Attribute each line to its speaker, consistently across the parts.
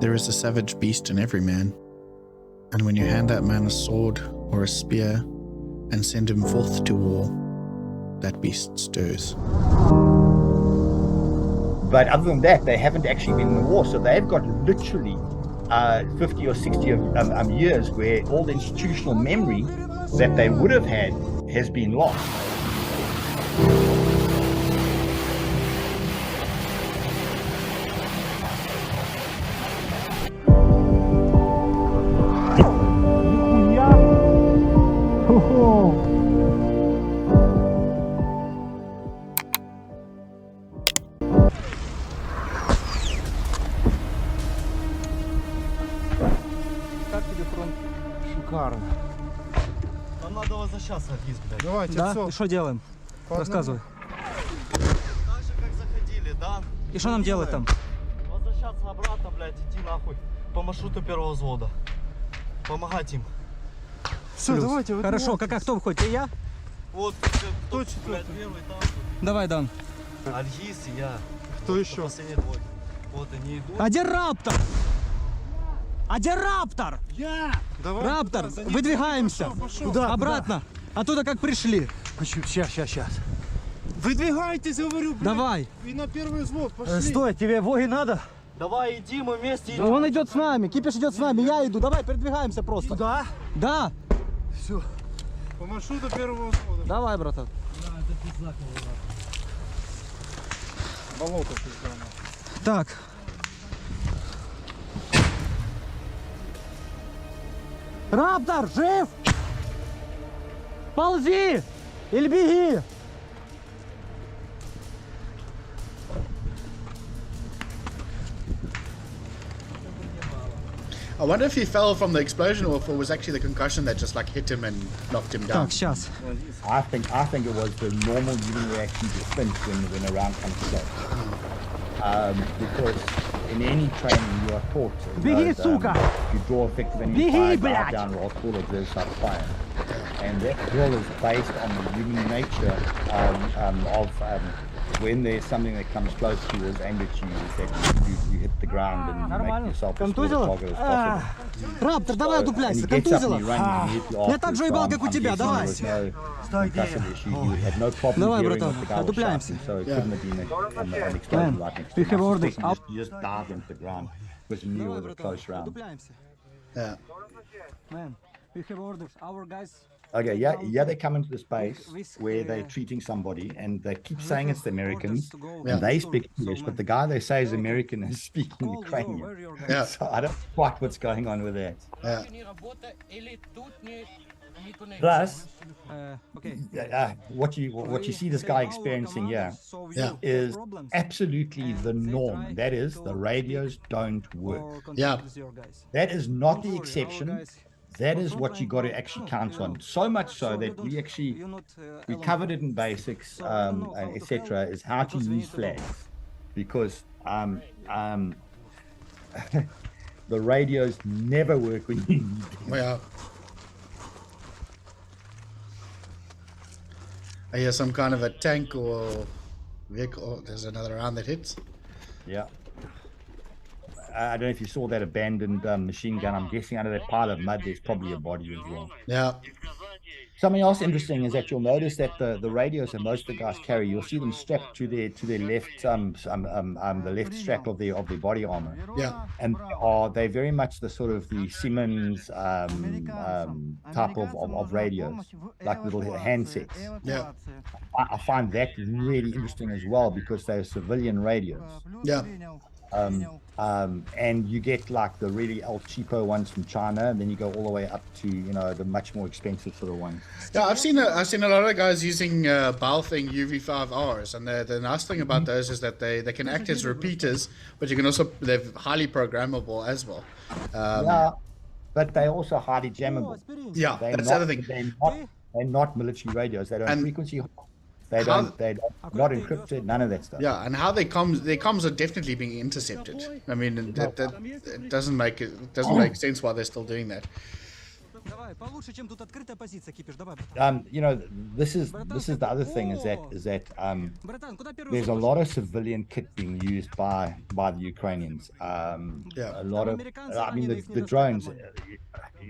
Speaker 1: There is a savage beast in every man, and when you hand that man a sword or a spear and send him forth to war, that beast stirs.
Speaker 2: But other than that, they haven't actually been in the war, so they've got literally 50 or 60 years where all the institutional memory that they would have had has been lost.
Speaker 3: Шикарно.
Speaker 4: Нам надо возвращаться от Гиз, блядь.
Speaker 3: Давайте,
Speaker 5: Да?
Speaker 3: все.
Speaker 5: И что делаем?
Speaker 3: Погнали.
Speaker 5: Рассказывай.
Speaker 4: Так же, как заходили, да?
Speaker 5: И что нам делать там?
Speaker 4: Возвращаться обратно, блядь, идти нахуй по маршруту первого взвода. Помогать им.
Speaker 3: Все,
Speaker 5: Плюс.
Speaker 3: давайте. вот
Speaker 5: Хорошо,
Speaker 3: вот.
Speaker 5: кто выходит? Ты и я?
Speaker 4: Вот,
Speaker 3: Кто
Speaker 4: блядь,
Speaker 3: четвертый?
Speaker 4: первый там.
Speaker 5: Давай, Дан.
Speaker 4: Альгиз и я.
Speaker 3: Кто
Speaker 4: Вот,
Speaker 3: еще?
Speaker 4: Последние двое. Вот они идут.
Speaker 5: А где Раптор? А где Раптор?
Speaker 3: Давай.
Speaker 5: Раптор,
Speaker 3: туда, за ним.
Speaker 5: выдвигаемся.
Speaker 3: Пошел, пошел.
Speaker 5: Куда? Обратно. Оттуда как пришли.
Speaker 3: Сейчас. Выдвигайтесь, говорю, блядь.
Speaker 5: Давай.
Speaker 3: И на первый взвод пошли.
Speaker 5: Стой, тебе воги надо?
Speaker 4: Давай, иди, мы вместе идем.
Speaker 5: Он идет с нами, Кипиш идет с нами, я иду. Давай, передвигаемся просто. Да? Да.
Speaker 3: Все. По маршруту первого взвода.
Speaker 5: Давай, братан.
Speaker 3: Болото пизда.
Speaker 5: Так. Раптор, жив? Ползи! Или беги!
Speaker 1: I wonder if he fell from the explosion or if it was actually the concussion that just like hit him and knocked him down.
Speaker 5: Так, сейчас.
Speaker 2: I think it was the normal human reaction to flinch when a round comes close. Because in any training you are taught
Speaker 5: Беги, сука!
Speaker 2: you draw effective enemy
Speaker 5: Беги,
Speaker 2: fire,
Speaker 5: блядь!
Speaker 2: dive down, roll, pull, observe, start fire. And that drill is based on the human nature of when there's something that comes close to you is aimed at you, is that you hit the ground and you make yourself as small a target as possible.
Speaker 5: Раптор, давай
Speaker 2: And he
Speaker 5: одупляйся,
Speaker 2: gets up and
Speaker 5: контузило.
Speaker 2: he runs immediately
Speaker 5: Я
Speaker 2: after,
Speaker 5: так же
Speaker 2: so
Speaker 5: ебал, как у
Speaker 2: I'm
Speaker 5: тебя,
Speaker 2: guessing
Speaker 5: давай.
Speaker 2: there was no concussive issue. You had no problem
Speaker 5: Давай,
Speaker 2: hearing
Speaker 5: братан,
Speaker 2: what the guy was
Speaker 5: одупляемся.
Speaker 2: shouting, so it couldn't have been an explosion right next to
Speaker 5: we
Speaker 2: him.
Speaker 5: have
Speaker 2: I
Speaker 5: orders.
Speaker 2: suspect he just dived into the ground because he knew it
Speaker 5: Давай,
Speaker 2: was a
Speaker 5: братан,
Speaker 2: close round.
Speaker 5: одупляемся.
Speaker 1: Yeah.
Speaker 5: Man, we have orders. Our guys.
Speaker 2: Okay, yeah, they come into this base where they're treating somebody and they keep saying it's the Americans and they speak English, but the guy they say is American is speaking Ukrainian.
Speaker 1: Yeah.
Speaker 2: So I don't know quite what's going on with that.
Speaker 1: Yeah.
Speaker 2: Plus,
Speaker 5: Okay.
Speaker 2: what you see this guy experiencing here
Speaker 1: Yeah.
Speaker 2: is absolutely the norm. That is, the radios don't work.
Speaker 1: Yeah.
Speaker 2: That is not the exception. That is what you got to actually count on. So much so that we covered it in basics, etc. Is how to use flags, because the radios never work when you need them.
Speaker 1: Yeah. I hear some kind of a tank or vehicle. Oh, there's another round that hits.
Speaker 2: Yeah. I don't know if you saw that abandoned machine gun. I'm guessing under that pile of mud, there's probably a body as well.
Speaker 1: Yeah.
Speaker 2: Something else interesting is that you'll notice that the radios that most of the guys carry, you'll see them strapped to their left the left strap of their body armor.
Speaker 1: Yeah.
Speaker 2: And they're very much the sort of the Siemens type of radios, like little handsets.
Speaker 1: Yeah.
Speaker 2: I find that really interesting as well because they're civilian radios.
Speaker 1: Yeah.
Speaker 2: And you get like the really El Cheapo ones from China, and then you go all the way up to the much more expensive sort of ones.
Speaker 1: Yeah, I've seen a lot of guys using Balthing UV5Rs, and the nice thing about those is that they can act as repeaters, but you can also they're highly programmable as well.
Speaker 2: Yeah, but they're also highly jammable.
Speaker 1: Yeah,
Speaker 2: They're
Speaker 1: that's
Speaker 2: not,
Speaker 1: the other thing.
Speaker 2: They're not military radios. They don't
Speaker 1: And
Speaker 2: frequency. They're not encrypted. None of that stuff.
Speaker 1: Yeah, and how their comms are definitely being intercepted. I mean, that doesn't make sense why they're still doing that.
Speaker 5: Давай, получше, чем тут открытая позиция, кипиш. Давай.
Speaker 2: You know, this is the other thing is that
Speaker 5: Братан, куда первый
Speaker 2: there's a
Speaker 5: взвод?
Speaker 2: lot of civilian kit being used by the Ukrainians.
Speaker 1: Yeah.
Speaker 2: A lot of, I mean, the drones,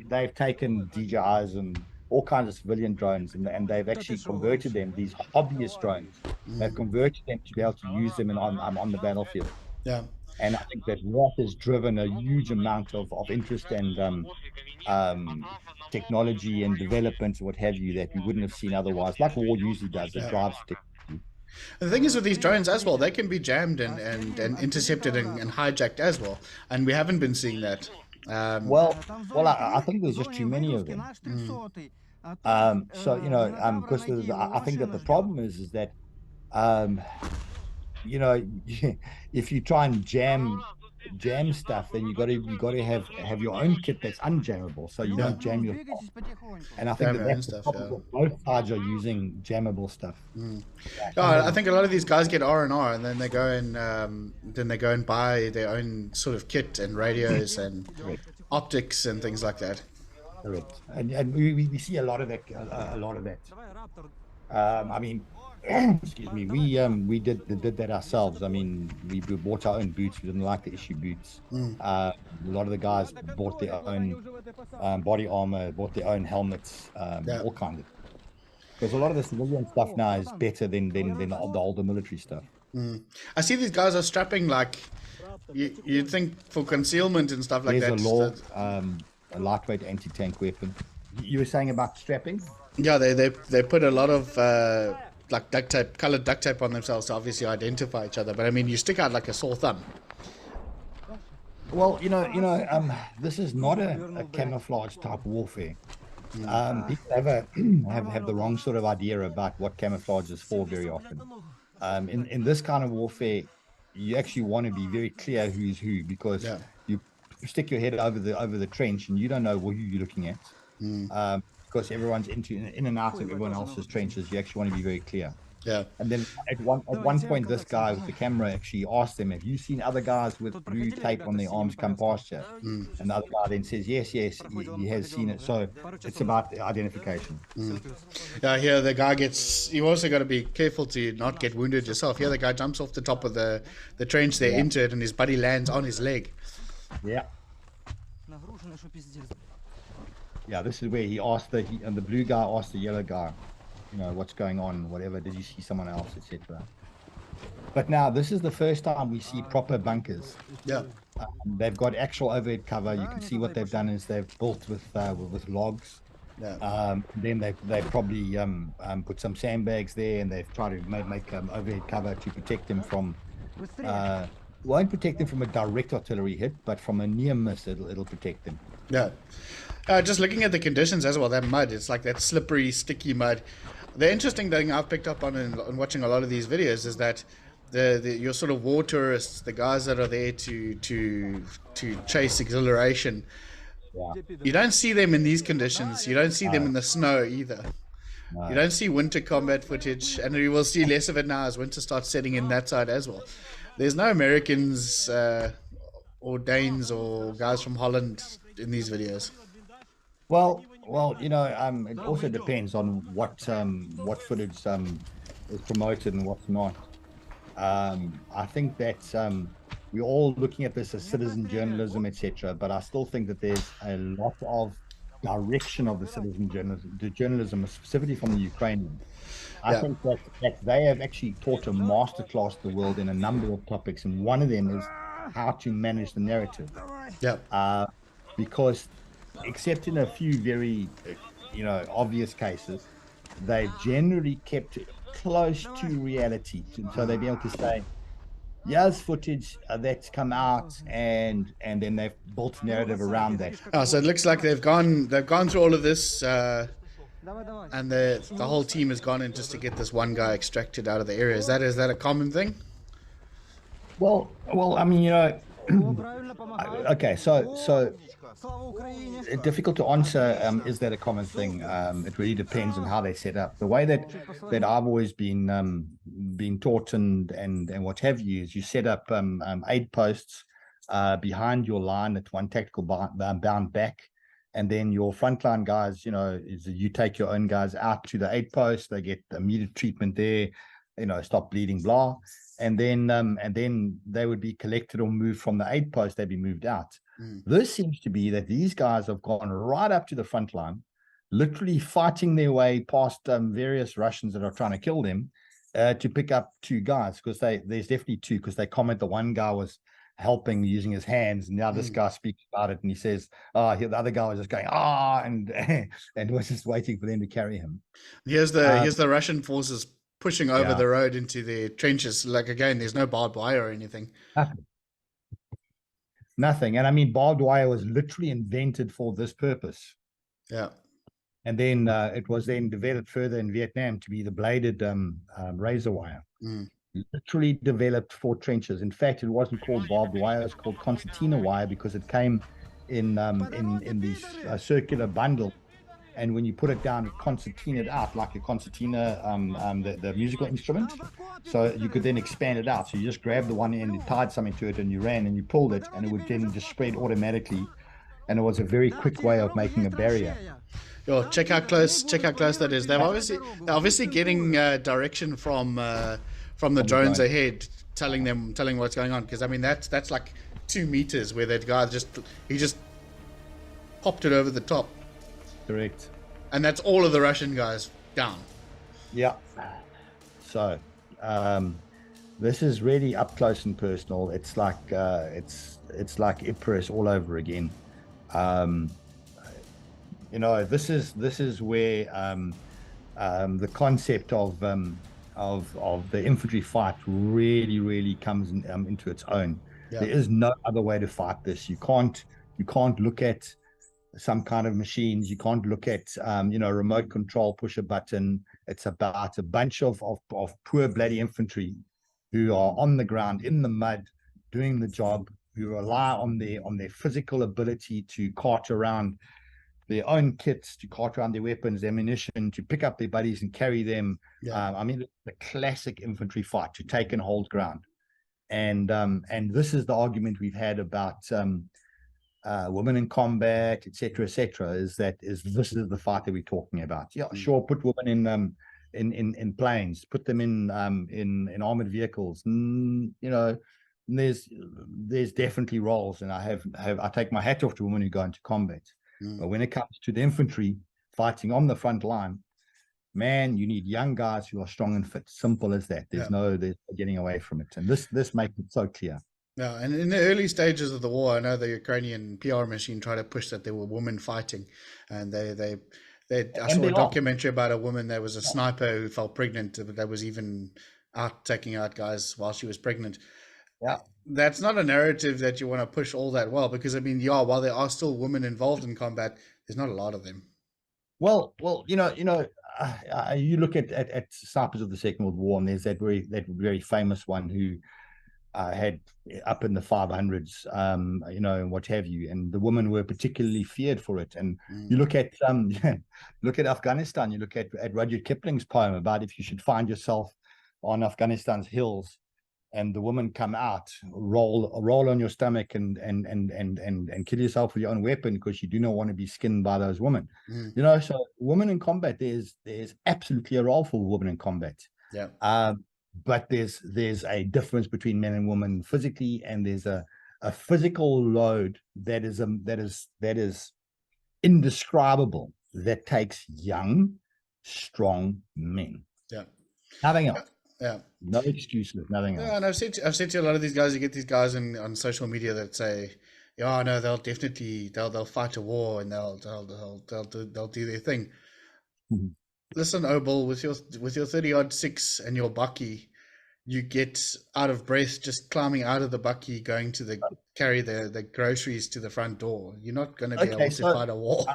Speaker 2: they've taken DJIs and all kinds of civilian drones, and they've actually converted them, these hobbyist drones, they've converted them to be able to use them on the battlefield.
Speaker 1: Yeah.
Speaker 2: And I think that has driven a huge amount of interest and technology and development, what have you, that we wouldn't have seen otherwise, like war usually does. It drives technology.
Speaker 1: The thing is with these drones as well, they can be jammed and intercepted and hijacked as well, and we haven't been seeing that.
Speaker 2: Well, I think there's just too many of them. So you know, because I think that the problem is that you know, if you try and jam stuff, then you got to have your own kit that's unjammable, so you don't jam your. And I think that's the problem that both sides are using jammable stuff.
Speaker 1: I think a lot of these guys get R&R, and then they go and buy their own sort of kit and radios and optics and things like that.
Speaker 2: Correct. And we see a lot of that. I mean, excuse me, we did that ourselves. I mean, we bought our own boots. We didn't like to issue boots. A lot of the guys bought their own body armor, bought their own helmets, all kinds of. Because a lot of the civilian stuff now is better than the older military stuff.
Speaker 1: I see these guys are strapping, like, you'd think for concealment and stuff like
Speaker 2: There's
Speaker 1: that.
Speaker 2: A lightweight anti-tank weapon. You were saying about strapping?
Speaker 1: Yeah, they put a lot of like duct tape, colored duct tape on themselves to obviously identify each other. But I mean, you stick out like a sore thumb.
Speaker 2: Well, you know, this is not a camouflage type warfare. People have the wrong sort of idea about what camouflage is for very often. In this kind of warfare, you actually want to be very clear who's who, because you stick your head over the trench and you don't know who you're looking at. Because everyone's in and out of everyone else's trenches. You actually want to be very clear.
Speaker 1: Yeah.
Speaker 2: And then at one point, this guy with the camera actually asked them, "Have you seen other guys with blue tape on their arms come past you?" And the other guy then says, "Yes, he has seen it." So it's about identification.
Speaker 1: Yeah, here the guy gets. You also got to be careful to not get wounded yourself. Here the guy jumps off the top of the trench there into it, and his buddy lands on his leg.
Speaker 2: Yeah. Yeah, this is where he asked the blue guy asked the yellow guy, you know, what's going on, whatever, did you see someone else, etc. But now this is the first time we see proper bunkers.
Speaker 1: Yeah.
Speaker 2: They've got actual overhead cover. You can see what they've done is they've built with logs.
Speaker 1: Yeah.
Speaker 2: Then they probably put some sandbags there, and they've tried to make overhead cover to protect them from won't protect them from a direct artillery hit, but from a near miss it'll protect them.
Speaker 1: Yeah. Just looking at the conditions as well, that mud, it's like that slippery, sticky mud. The interesting thing I've picked up on in watching a lot of these videos is that your sort of war tourists, the guys that are there to chase exhilaration, you don't see them in these conditions. You don't see them in the snow either. You don't see winter combat footage, and you will see less of it now as winter starts setting in that side as well. There's no Americans or Danes or guys from Holland in these videos.
Speaker 2: Well, you know, it also depends on what footage is promoted and what's not. I think that we're all looking at this as citizen journalism, etc. But I still think that there's a lot of direction of the citizen journalism, specifically from the Ukrainians. I think that they have actually taught a masterclass to the world in a number of topics, and one of them is how to manage the narrative.
Speaker 1: Yeah.
Speaker 2: Because, except in a few very, obvious cases, they've generally kept it close to reality, so they'll be able to say, "Here's footage that's come out," and then they've built narrative around that.
Speaker 1: Oh, so it looks like they've gone through all of this, and the whole team has gone in just to get this one guy extracted out of the area. Is that a common thing?
Speaker 2: Well, I mean, okay, so difficult to answer. Is that a common thing? It really depends on how they set up. The way that I've always been taught and what have you is you set up aid posts behind your line at one tactical bound back, And then your frontline guys, you know, you take your own guys out to the aid post. They get immediate treatment there, you know, stop bleeding, blah. And then they would be collected or moved from the aid post. They'd be moved out. This seems to be that these guys have gone right up to the front line, literally fighting their way past various Russians that are trying to kill them to pick up 2 guys, because there's definitely 2, because they comment the one guy was helping using his hands, and now this guy speaks about it and he says, the other guy was just going and was just waiting for them to carry him.
Speaker 1: Here's the Russian forces pushing over the road into their trenches. Like, again, there's no barbed wire or anything.
Speaker 2: Nothing. And I mean, barbed wire was literally invented for this purpose.
Speaker 1: Yeah.
Speaker 2: And then it was then developed further in Vietnam to be the bladed razor wire. Literally developed for trenches. In fact, it wasn't called barbed wire; it was called concertina wire, because it came in these circular bundle, and when you put it down, it concertinaed out like a concertina, the musical instrument. So you could then expand it out. So you just grabbed the one end, you tied something to it, and you ran and you pulled it, and it would then just spread automatically. And it was a very quick way of making a barrier.
Speaker 1: Yo, check how close that is. They're obviously getting direction from the drones ahead, telling what's going on. Because I mean, that's like 2 meters where that guy just popped it over the top.
Speaker 2: Correct.
Speaker 1: And that's all of the Russian guys down.
Speaker 2: Yeah. So this is really up close and personal. It's like it's like Ypres all over again. You know, this is where the concept of the infantry fight really comes into its own. Yeah. There is no other way to fight this. You can't look at some kind of machines. You can't look at remote control, push a button. It's about a bunch of poor bloody infantry who are on the ground in the mud doing the job, who rely on their physical ability to cart around their own kits, to cart around their weapons, their ammunition, to pick up their buddies and carry them. Yeah. I mean, the classic infantry fight, to take and hold ground. And this is the argument we've had about women in combat, etc., is this is the fight that we're talking about. Yeah, sure, put women in planes, put them in armored vehicles. You know, there's definitely roles, and I take my hat off to women who go into combat. But when it comes to the infantry fighting on the front line, man, you need young guys who are strong and fit. Simple as that. There's no getting away from it. And this makes it so clear.
Speaker 1: Yeah, and in the early stages of the war, I know the Ukrainian PR machine tried to push that there were women fighting, and I saw a documentary about a woman that was a sniper who fell pregnant, that was even out taking out guys while she was pregnant.
Speaker 2: Yeah,
Speaker 1: that's not a narrative that you want to push all that well, because I mean, while there are still women involved in combat, there's not a lot of them.
Speaker 2: Well, you look at snipers of the Second World War, and there's that very famous one who had up in the 500s, and what have you, and the women were particularly feared for it. And you look at Afghanistan, you look at Rudyard Kipling's poem about if you should find yourself on Afghanistan's hills, and the women come out, roll on your stomach and kill yourself with your own weapon, because you do not want to be skinned by those women. So women in combat, there's absolutely a role for women in combat.
Speaker 1: Yeah.
Speaker 2: But there's a difference between men and women physically, and there's a physical load that is indescribable, that takes young, strong men.
Speaker 1: Yeah.
Speaker 2: Nothing else.
Speaker 1: Yeah.
Speaker 2: No excuses, nothing else.
Speaker 1: Yeah, and I've said to a lot of these guys, you get these guys on social media that say, "Yeah, no, they'll fight a war and they'll do their thing."
Speaker 2: Mm-hmm.
Speaker 1: Listen, Obel, with your 30-06 and your bucky, you get out of breath just climbing out of the bucky, going to carry the groceries to the front door. You're not going to be able to fight a war.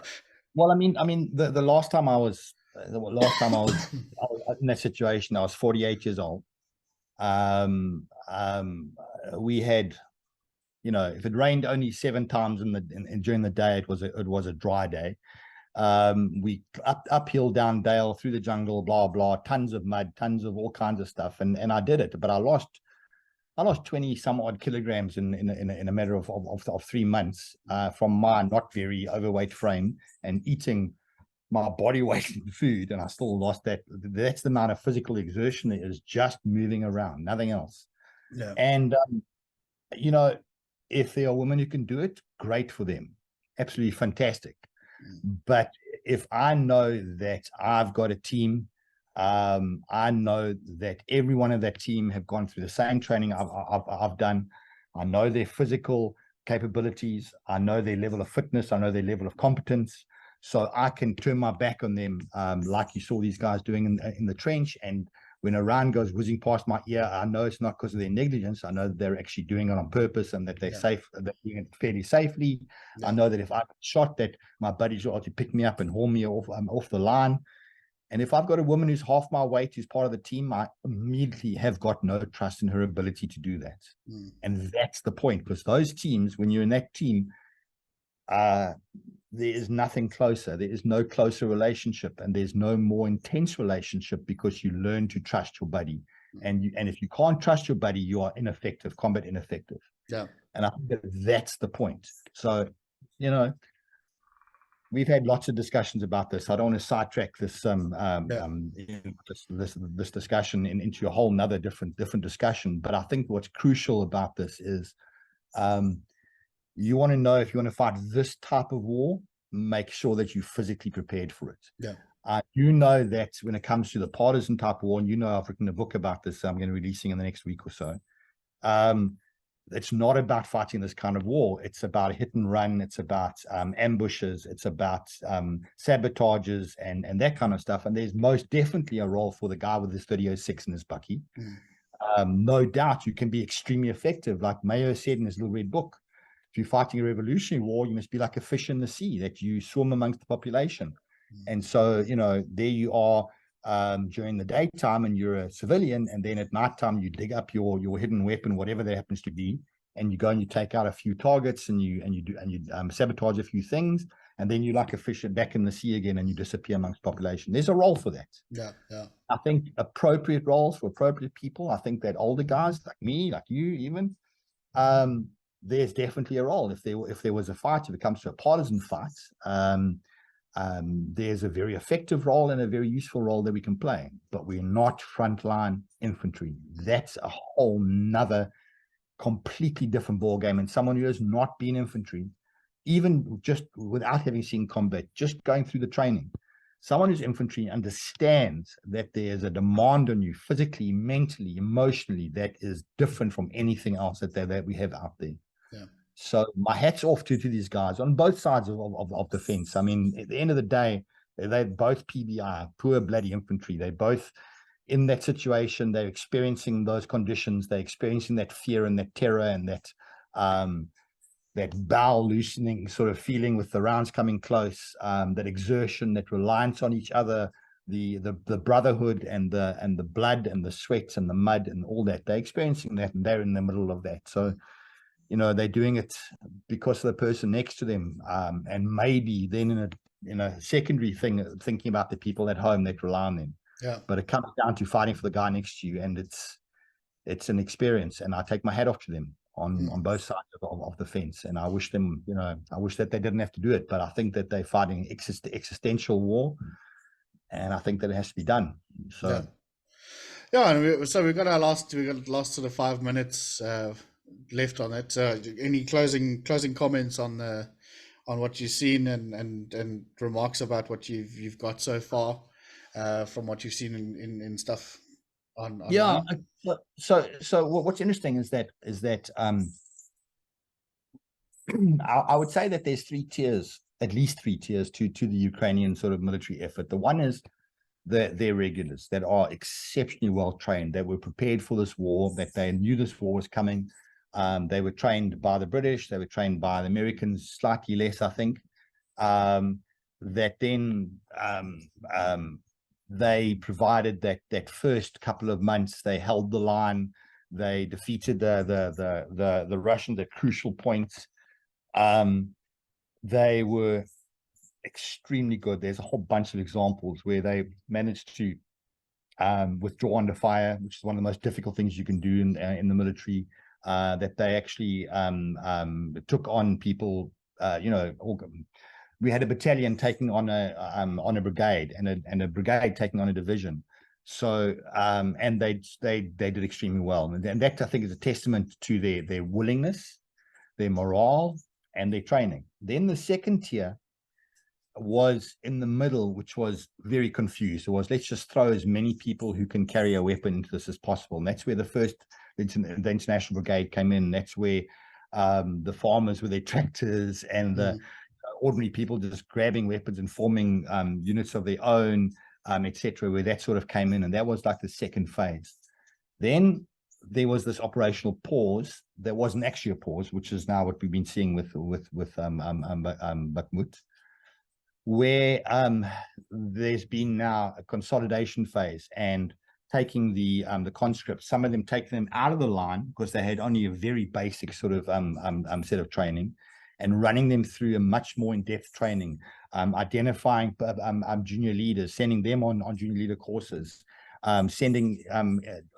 Speaker 2: Well, I mean, the last time I was in that situation, I was 48 years old. We had, if it rained only 7 times during the day, it was a dry day. We uphill, down dale, through the jungle, blah blah, tons of mud, tons of all kinds of stuff, and I did it, but I lost I lost 20 some odd kilograms in a matter of 3 months from my not very overweight frame and eating my body weight in food, and I still lost that. That's the amount of physical exertion that is just moving around, nothing else.
Speaker 1: Yeah.
Speaker 2: And you know, if there are women who can do it, great for them, absolutely fantastic. But if I know that I've got a team, I know that everyone of that team have gone through the same training I've done. I know their physical capabilities. I know their level of fitness. I know their level of competence. So I can turn my back on them, like you saw these guys doing in the trench. And when a round goes whizzing past my ear, I know it's not because of their negligence. I know that they're actually doing it on purpose and that they're safe, they're doing it fairly safely. I know that if I get shot, that my buddies will to pick me up and haul me off the line. And if I've got a woman who's half my weight, who's part of the team, I immediately have got no trust in her ability to do that. And that's the point, because those teams, when you're in that team, there is nothing closer. There is no closer relationship, and there's no more intense relationship, because you learn to trust your buddy. And if you can't trust your buddy, you are ineffective, combat ineffective. Yeah. And I think that's the point. So, you know, we've had lots of discussions about this. I don't want to sidetrack this this discussion into a whole nother different discussion. But I think what's crucial about this is you want to know, if you want to fight this type of war, make sure that you're physically prepared for it. Yeah. You know that when it comes to the partisan type of war, and you know I've written a book about this, I'm going to be releasing in the next week or so. It's not about fighting this kind of war. It's about hit and run. It's about ambushes. It's about sabotages and that kind of stuff. And there's most definitely a role for the guy with his 30-06 and his bucky. No doubt you can be extremely effective. Like Mayo said in his little red book, if you're fighting a revolutionary war, you must be like a fish in the sea, that you swim amongst the population. And so, you know, there you are during the daytime and you're a civilian, and then at nighttime you dig up your hidden weapon, whatever that happens to be, and you go and you take out a few targets and you sabotage a few things, and then you're like a fish back in the sea again, and you disappear amongst population. There's a role for that. Yeah. I think appropriate roles for appropriate people. I think that older guys like me, like you even, there's definitely a role. If there was a fight, if it comes to a partisan fight, there's a very effective role and a very useful role that we can play, but we're not frontline infantry. That's a whole nother completely different ball game. And someone who has not been infantry, even just without having seen combat, just going through the training, someone who's infantry understands that there's a demand on you physically, mentally, emotionally, that is different from anything else that we have out there. Yeah. So my hat's off to these guys on both sides of the fence. I mean, at the end of the day, they're both PBI, poor bloody infantry. They're both in that situation. They're experiencing those conditions. They're experiencing that fear and that terror and that bowel loosening sort of feeling with the rounds coming close, that exertion, that reliance on each other, the brotherhood and the blood and the sweat and the mud and all that. They're experiencing that, and they're in the middle of that. So, you know, they're doing it because of the person next to them, and maybe then in a secondary thing, thinking about the people at home that rely on them. Yeah. But it comes down to fighting for the guy next to you, and it's an experience, and I take my hat off to them on both sides of the fence. And I wish them, you know, I wish that they didn't have to do it, but I think that they're fighting existential war, and I think that it has to be done. So
Speaker 1: yeah, and so we got last sort of 5 minutes left on it. Any closing comments on what you've seen and remarks about what you've got so far from what you've seen in stuff on
Speaker 2: yeah. So what's interesting is that I would say that there's at least three tiers to the Ukrainian sort of military effort. The one is their regulars that are exceptionally well trained, that were prepared for this war, that they knew this war was coming. They were trained by the British, they were trained by the Americans, slightly less, I think. That then they provided that first couple of months, they held the line, they defeated the Russians at crucial points. They were extremely good. There's a whole bunch of examples where they managed to withdraw under fire, which is one of the most difficult things you can do in the military. That they actually took on people. We had a battalion taking on a brigade, and a brigade taking on a division. So and they did extremely well, and that, I think, is a testament to their willingness, their morale, and their training. Then the second tier was in the middle, which was very confused. It was, let's just throw as many people who can carry a weapon into this as possible. And that's where the international brigade came in. That's where the farmers with their tractors and the ordinary people just grabbing weapons and forming units of their own, etc., where that sort of came in. And that was like the second phase. Then there was this operational pause. There wasn't actually a pause, which is now what we've been seeing with Bakhmut, where there's been now a consolidation phase and taking the conscripts, some of them taking them out of the line because they had only a very basic sort of set of training, and running them through a much more in-depth training, identifying junior leaders, sending them on junior leader courses, sending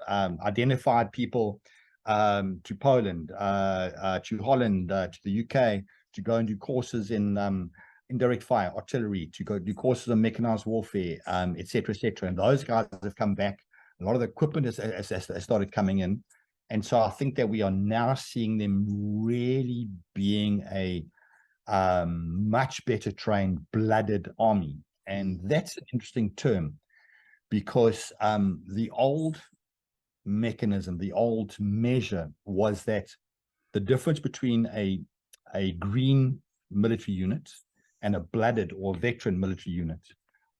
Speaker 2: identified people to Poland, to Holland, to the UK, to go and do courses in indirect fire, artillery, to go do courses on mechanized warfare, etc., etc. And those guys have come back. A lot of the equipment has started coming in. And so I think that we are now seeing them really being a much better trained, blooded army. And that's an interesting term, because the old mechanism, the old measure was that the difference between a green military unit and a blooded or veteran military unit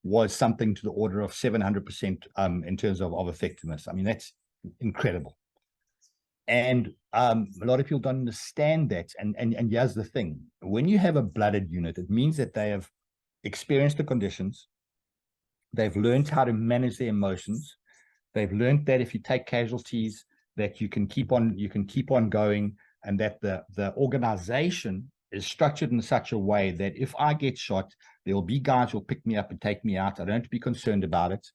Speaker 2: was something to the order of 700% in terms of effectiveness. I mean, that's incredible. And a lot of people don't understand that. And here's the thing. When you have a blooded unit, it means that they have experienced the conditions. They've learned how to manage their emotions. They've learned that if you take casualties, that you can keep on going, and that the organization is structured in such a way that if I get shot, there will be guys who will pick me up and take me out. I don't have to be concerned about it.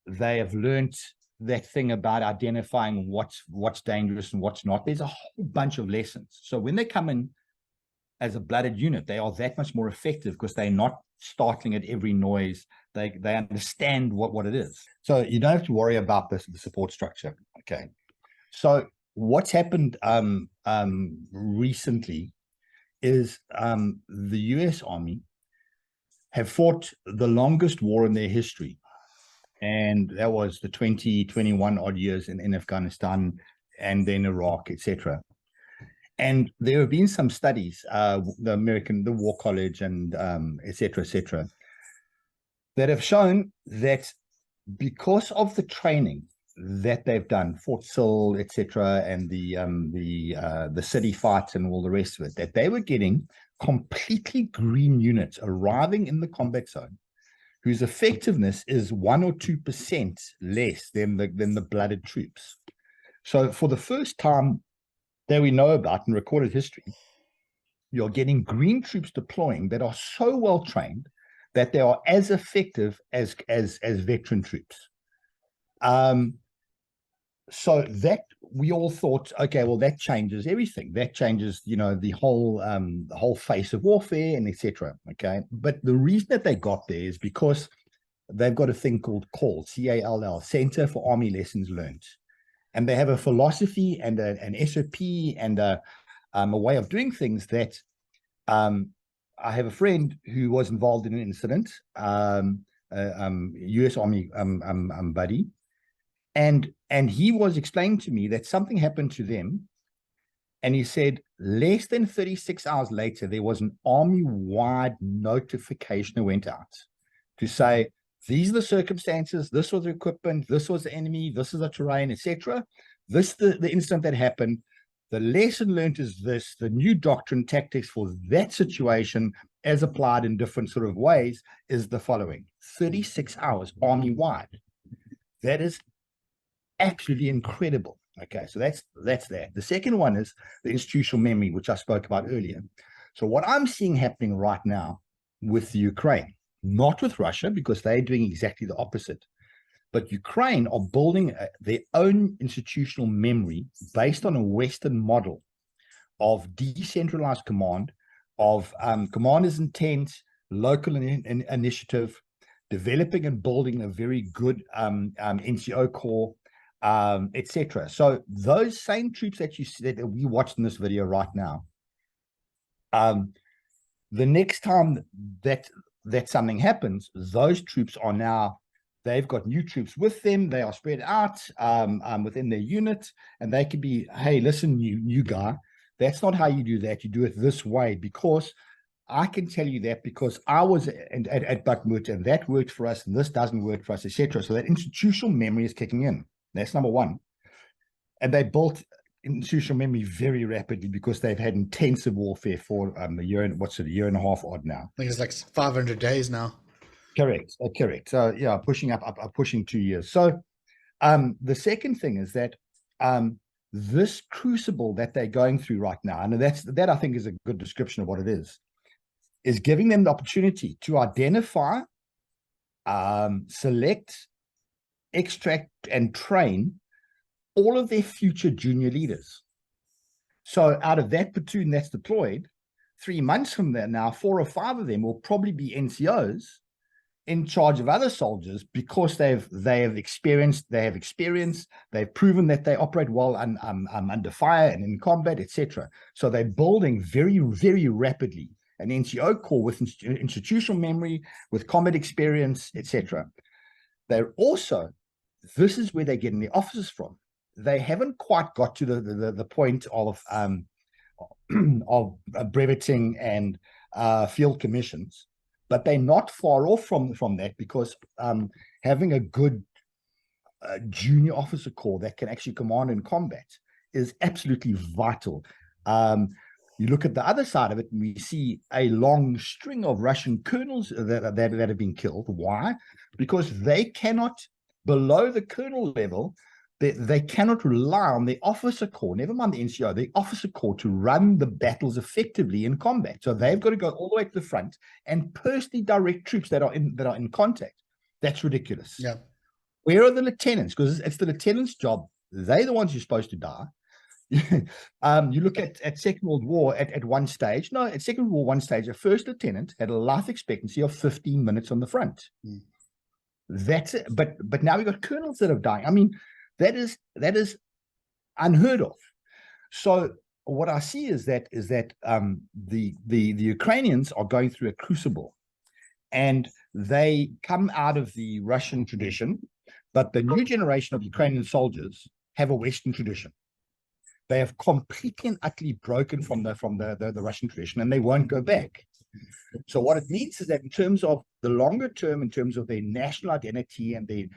Speaker 2: They have learned that thing about identifying what's dangerous and what's not. There's a whole bunch of lessons. So when they come in as a blooded unit, they are that much more effective because they're not startling at every noise. They understand what it is. So you don't have to worry about the support structure. Okay. So what's happened recently is the US Army have fought the longest war in their history. And that was the 21 odd years in Afghanistan and then Iraq, etc. And there have been some studies, the War College and etc., that have shown that because of the training that they've done, Fort Sill, etc., and the city fights and all the rest of it, that they were getting completely green units arriving in the combat zone, whose effectiveness is 1 or 2% less than the blooded troops. So for the first time that we know about in recorded history, you're getting green troops deploying that are so well trained that they are as effective as veteran troops. So that we all thought, okay, well, that changes everything. That changes, the whole face of warfare and etc. Okay, but the reason that they got there is because they've got a thing called CALL, C-A-L-L, Center for Army Lessons Learned, and they have a philosophy and an SOP and a way of doing things that I have a friend who was involved in an incident, US Army buddy. And he was explaining to me that something happened to them, and he said less than 36 hours later, there was an army-wide notification that went out to say, these are the circumstances, this was the equipment, this was the enemy, this is the terrain, etc. This the incident that happened. The lesson learned is this, the new doctrine, tactics for that situation as applied in different sort of ways is the following: 36 hours army-wide. That is absolutely incredible. Okay, so that's that. The second one is the institutional memory, which I spoke about earlier. So what I'm seeing happening right now with the Ukraine, not with Russia, because they're doing exactly the opposite, But Ukraine are building their own institutional memory based on a Western model of decentralized command, of commander's intent, local initiative, developing and building a very good NCO corps, etc. So those same troops that you see that we watched in this video right now, the next time that something happens, those troops are now, they've got new troops with them. They are spread out within their unit, and they could be, hey, listen, you guy, that's not how you do that. You do it this way, because I can tell you that because I was at Bakhmut, and that worked for us, and this doesn't work for us, etc. So that institutional memory is kicking in. That's number one. And they built institutional memory very rapidly because they've had intensive warfare for a year and a year and a half odd now.
Speaker 1: I think it's like 500 days now.
Speaker 2: Correct. Correct. So yeah, pushing pushing 2 years. So the second thing is that this crucible that they're going through right now, and that I think is a good description of what it is giving them the opportunity to identify, select, extract, and train all of their future junior leaders. So out of that platoon that's deployed, 3 months from there now, 4 or 5 of them will probably be NCOs in charge of other soldiers, because they have experience, they've proven that they operate well under fire and in combat, etc. So they're building very, very rapidly an NCO corps with institutional memory, with combat experience, etc. They're also, this is where they're getting the officers from. They haven't quite got to the point of breveting and field commissions, but they're not far off from that, because having a good junior officer corps that can actually command in combat is absolutely vital. You look at the other side of it, and we see a long string of Russian colonels that have been killed. Why? Because they cannot, below the colonel level, they cannot rely on the officer corps, never mind the NCO, the officer corps, to run the battles effectively in combat. So they've got to go all the way to the front and personally direct troops that are in contact. That's ridiculous.
Speaker 1: Yeah.
Speaker 2: Where are the lieutenants? Because it's the lieutenant's job. They're the ones who're supposed to die. You look at Second World War at one stage. No, at Second World War one stage, a first lieutenant had a life expectancy of 15 minutes on the front. That's it. But now we've got colonels that are dying. I mean, that is unheard of. So what I see is that the Ukrainians are going through a crucible, and they come out of the Russian tradition, but the new generation of Ukrainian soldiers have a Western tradition. They have completely and utterly broken from the Russian tradition, and they won't go back. So what it means is that in terms of the longer term, in terms of their national identity and they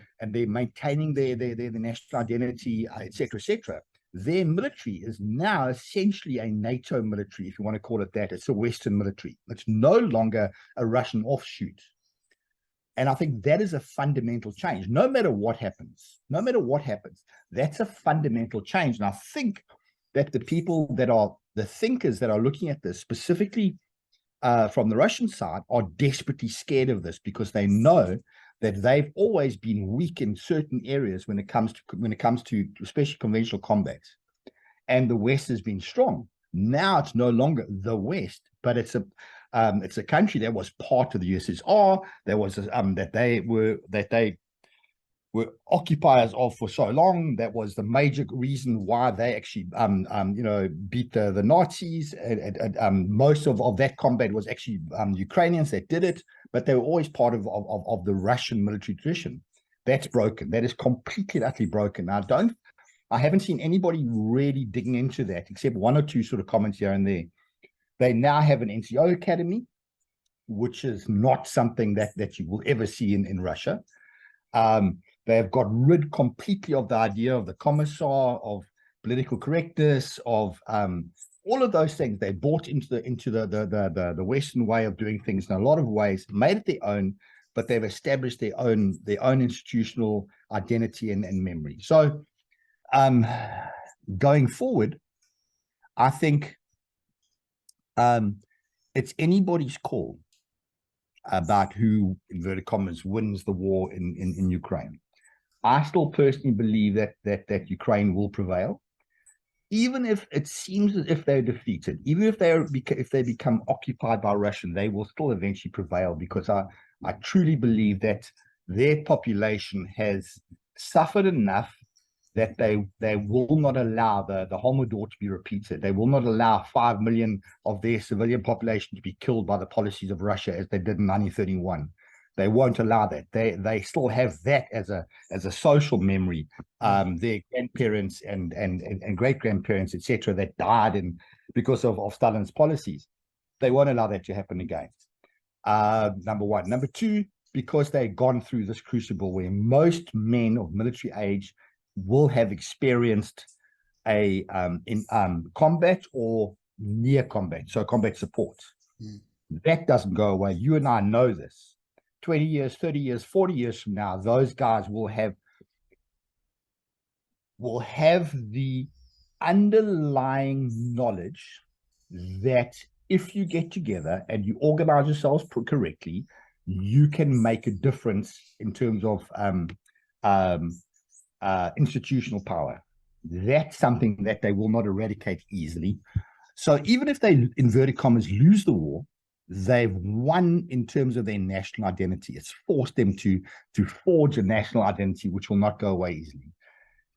Speaker 2: maintaining their national identity, etc., their military is now essentially a NATO military, if you want to call it that. It's a Western military. It's no longer a Russian offshoot. And I think that is a fundamental change. No matter what happens, that's a fundamental change. And I think that the people that are the thinkers that are looking at this, specifically from the Russian side, are desperately scared of this, because they know that they've always been weak in certain areas when it comes to especially conventional combat, and the West has been strong. Now it's no longer the West, but it's a country that was part of the USSR. There was that they were occupiers of for so long. That was the major reason why they actually beat the Nazis. Most of that combat was actually Ukrainians that did it, but they were always part of the Russian military tradition. That's broken. That is completely and utterly broken. Now, I haven't seen anybody really digging into that, except 1 or 2 sort of comments here and there. They now have an NCO academy, which is not something that you will ever see in Russia. They have got rid completely of the idea of the commissar, of political correctness, of all of those things. They bought into the Western way of doing things in a lot of ways, made it their own, but they've established their own institutional identity and memory. So going forward, I think it's anybody's call about who, inverted commas, wins the war in Ukraine. I still personally believe that Ukraine will prevail, even if it seems as if they're defeated, even if they become occupied by Russia, they will still eventually prevail, because I truly believe that their population has suffered enough that they will not allow the Holodomor to be repeated. They will not allow 5 million of their civilian population to be killed by the policies of Russia as they did in 1931. They won't allow that. They still have that as a social memory. Their grandparents and great grandparents, etc., that died because of Stalin's policies. They won't allow that to happen again. Number one. Number two, because they've gone through this crucible where most men of military age will have experienced in combat or near combat, so combat support. That doesn't go away. You and I know this. 20 years, 30 years, 40 years from now, those guys will have the underlying knowledge that if you get together and you organize yourselves correctly, you can make a difference in terms of institutional power. That's something that they will not eradicate easily. So even if they, inverted commas, lose the war, they've won in terms of their national identity. It's forced them to forge a national identity which will not go away easily.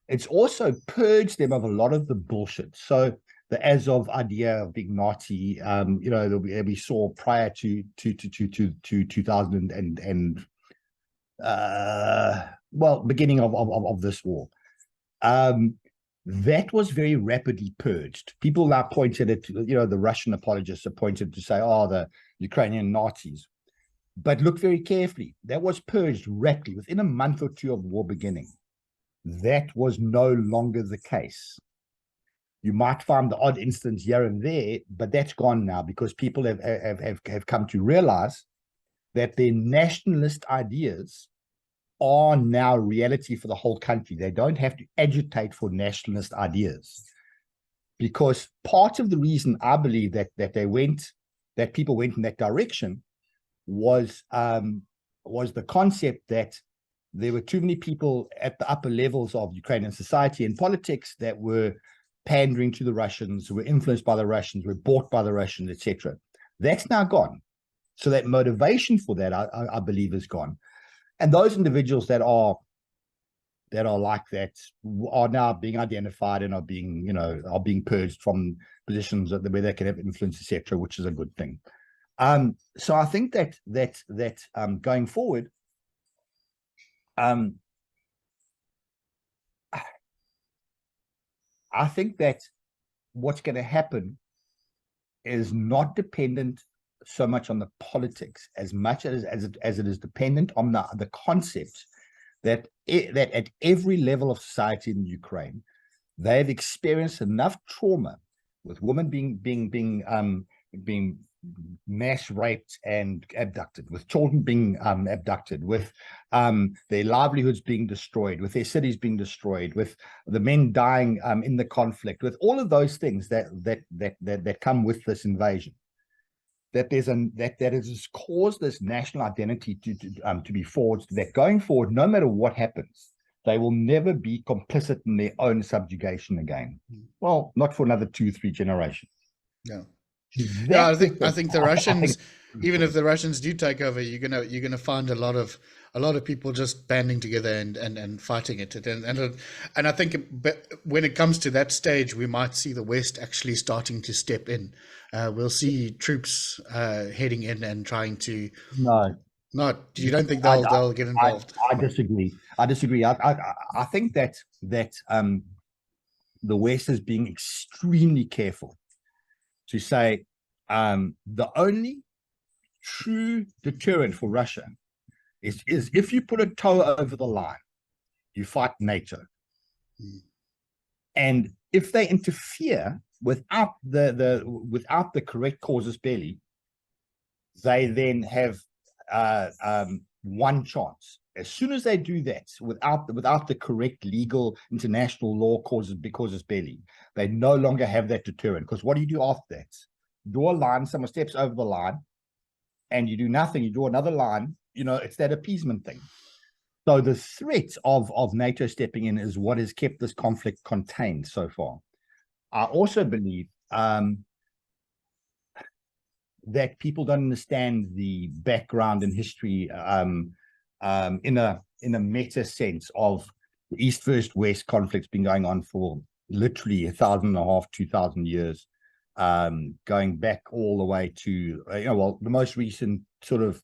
Speaker 2: It's also purged them of a lot of the bullshit. So the Azov idea of being Nazi, we saw prior to 2000 beginning of this war. That was very rapidly purged. People now pointed at, the Russian apologists are pointed to say, the Ukrainian Nazis. But look very carefully. That was purged rapidly within a month or two of the war beginning. That was no longer the case. You might find the odd instance here and there, but that's gone now because people have come to realize that their nationalist ideas are now reality for the whole country. They don't have to agitate for nationalist ideas, because part of the reason I believe that people went in that direction was the concept that there were too many people at the upper levels of Ukrainian society and politics that were pandering to the Russians, were influenced by the Russians, were bought by the Russians, etc. That's now gone. So that motivation for that, I believe, is gone. And those individuals that are like that are now being identified and are being purged from positions where they can have influence, etc., which is a good thing. So I think that going forward, I think that what's going to happen is not dependent so much on the politics as much as it is dependent on the concept that at every level of society in Ukraine, they've experienced enough trauma, with women being mass raped and abducted, with children being abducted, with their livelihoods being destroyed, with their cities being destroyed, with the men dying in the conflict, with all of those things that come with this invasion. That it has caused this national identity to be forged, that going forward, no matter what happens, they will never be complicit in their own subjugation again. Well, not for another 2-3 generations.
Speaker 1: Yeah. Yeah, I think the Russians, even if the Russians do take over, you're gonna find a lot of people just banding together and fighting it. And I think when it comes to that stage, we might see the West actually starting to step in. We'll see troops heading in and trying to. No, not. You don't think they'll get involved?
Speaker 2: I disagree. I think that the West is being extremely careful to say the only true deterrent for Russia is if you put a toe over the line, you fight NATO. And if they interfere without the correct casus belli, they then have one chance. As soon as they do that without the correct legal international law casus belli, they no longer have that deterrent. Because what do you do after that? Draw a line, someone steps over the line, and you do nothing. You draw another line. It's that appeasement thing. So the threat of NATO stepping in is what has kept this conflict contained so far. I also believe that people don't understand the background and history in a meta sense of the East versus West conflict's been going on for literally 1,500, 2,000 years, going back all the way to well, the most recent sort of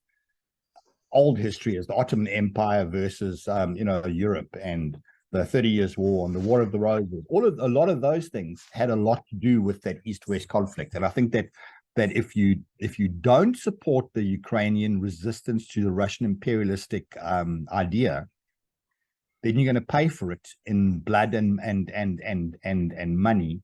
Speaker 2: old history is the Ottoman Empire versus Europe, and the 30 Years' War and the War of the Roses. A lot of those things had a lot to do with that East-West conflict. And I think that if you don't support the Ukrainian resistance to the Russian imperialistic idea, then you're going to pay for it in blood and money,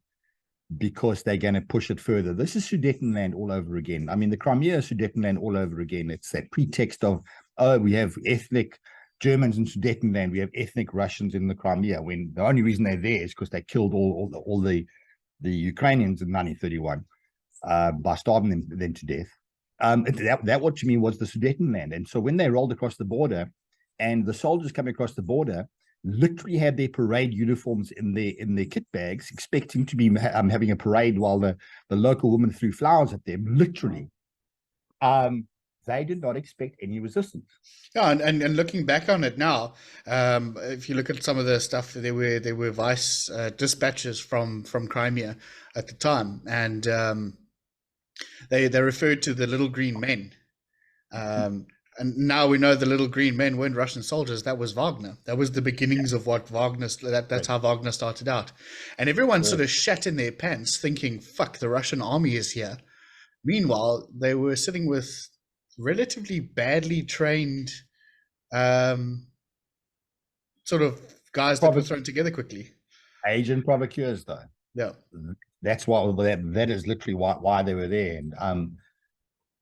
Speaker 2: because they're going to push it further. This is Sudetenland all over again. I mean, the Crimea is Sudetenland all over again. It's that pretext of, oh, we have ethnic Germans in Sudetenland, we have ethnic Russians in the Crimea, when the only reason they're there is because they killed all the Ukrainians in 1931 by starving them to death. That what to me was the Sudetenland. And so when they rolled across the border, and the soldiers coming across the border literally had their parade uniforms in their kit bags, expecting to be having a parade while the local woman threw flowers at them, literally. They did not expect any resistance.
Speaker 1: Yeah, and looking back on it now, if you look at some of the stuff, there were vice dispatches from Crimea at the time, and they referred to the little green men. And now we know the little green men weren't Russian soldiers. That was Wagner. That was the beginnings of what that's how Wagner started out. And everyone sort of shat in their pants thinking, fuck, the Russian army is here. Meanwhile, they were sitting with relatively badly trained sort of guys that were thrown together quickly.
Speaker 2: Agent provocateurs, though.
Speaker 1: Yeah.
Speaker 2: That's why that is literally why they were there. And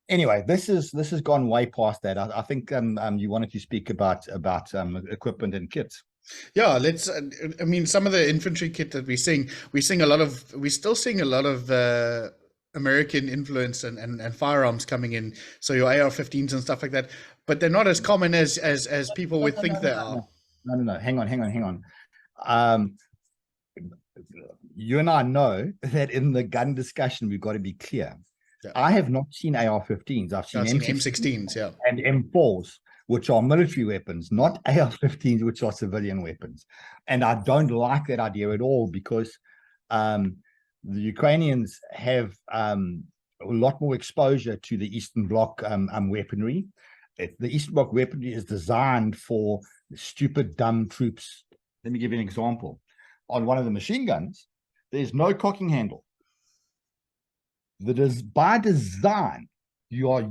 Speaker 2: anyway, this has gone way past that. I think you wanted to speak about equipment and kits.
Speaker 1: Yeah, let's. I mean, some of the infantry kit that we're still seeing a lot of American influence and firearms coming in. So your AR-15s and stuff like that, but they're not as common as people would think they are.
Speaker 2: No. Hang on. You and I know that in the gun discussion, we've got to be clear.
Speaker 1: Yeah.
Speaker 2: I have not seen AR-15s. I've seen
Speaker 1: M16s, yeah,
Speaker 2: and M4s, which are military weapons, not AR-15s, which are civilian weapons. And I don't like that idea at all, because the Ukrainians have a lot more exposure to the Eastern Bloc weaponry. The Eastern Bloc weaponry is designed for stupid, dumb troops. Let me give you an example. On one of the machine guns, there's no cocking handle. That is by design. You are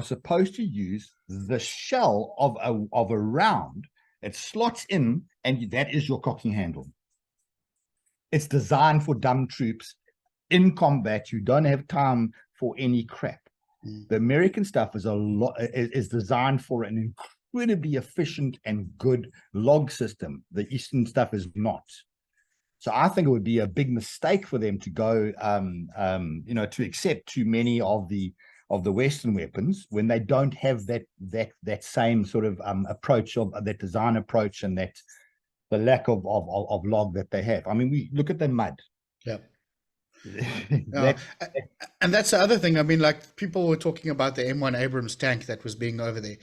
Speaker 2: supposed to use the shell of a round. It slots in, and that is your cocking handle. It's designed for dumb troops in combat. You don't have time for any crap. The American stuff is designed for an incredibly efficient and good log system. The Eastern stuff is not. So I think it would be a big mistake for them to go, to accept too many of the Western weapons when they don't have that same sort of approach, of that design approach, and that the lack of log that they have. I mean, we look at the mud.
Speaker 1: Yeah. And that's the other thing. I mean, like, people were talking about the M1 Abrams tank that was being over there.